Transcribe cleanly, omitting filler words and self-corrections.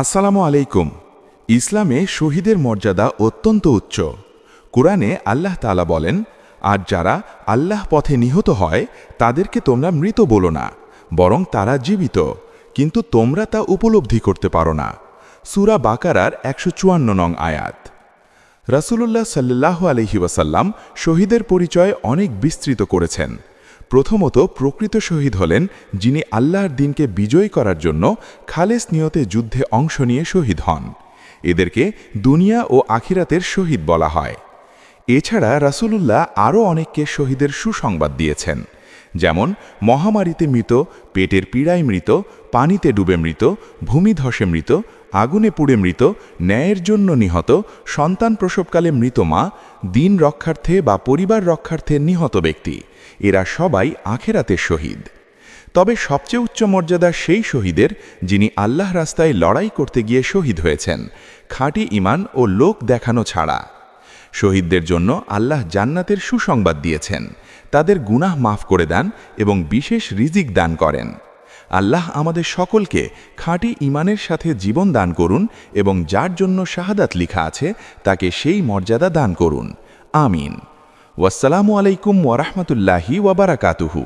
আসসালামু আলাইকুম। ইসলামে শহীদের মর্যাদা অত্যন্ত উচ্চ। কুরআনে আল্লাহ তাআলা বলেন, আর যারা আল্লাহ পথে নিহত হয় তাদেরকে তোমরা মৃত বলো না, বরং তারা জীবিত, কিন্তু তোমরা তা উপলব্ধি করতে পারো না। সূরা বাকারার ১৫৪ নং আয়াত। রাসূলুল্লাহ সাল্লাল্লাহু আলাইহি ওয়াসাল্লাম শহীদের পরিচয় অনেক বিস্তৃত করেছেন। প্রথমত, প্রকৃত শহীদ হলেন যিনি আল্লাহর দ্বীনকে বিজয়ী করার জন্য খালেস নিয়তে যুদ্ধে অংশ নিয়ে শহীদ হন। এদেরকে দুনিয়া ও আখিরাতের শহীদ বলা হয়। এছাড়া রাসূলুল্লাহ আরও অনেককে শহীদের সুসংবাদ দিয়েছেন, যেমন মহামারীতে মৃত, পেটের পীড়ায় মৃত, পানিতে ডুবে মৃত, ভূমিধসে মৃত, আগুনে পুড়ে মৃত, ন্যায়ের জন্য নিহত, সন্তান প্রসবকালে মৃত মা, দিন রক্ষার্থে বা পরিবার রক্ষার্থে নিহত ব্যক্তি, এরা সবাই আখেরাতের শহীদ। তবে সবচেয়ে উচ্চ মর্যাদা সেই শহীদের যিনি আল্লাহ রাস্তায় লড়াই করতে গিয়ে শহীদ হয়েছেন, খাঁটি ঈমান ও লোক দেখানো ছাড়া। শহীদদের জন্য আল্লাহ জান্নাতের সুসংবাদ দিয়েছেন, তাদের গুনাহ মাফ করে দেন এবং বিশেষ রিজিক দান করেন। আল্লাহ আমাদের সকলকে খাঁটি ঈমানের সাথে জীবন দান করুন এবং যার জন্য শাহাদাত লিখা আছে তাকে সেই মর্যাদা দান করুন। আমিন। ওয়াসসালামু আলাইকুম ওয়া রাহমাতুল্লাহি ওয়া বারাকাতুহু।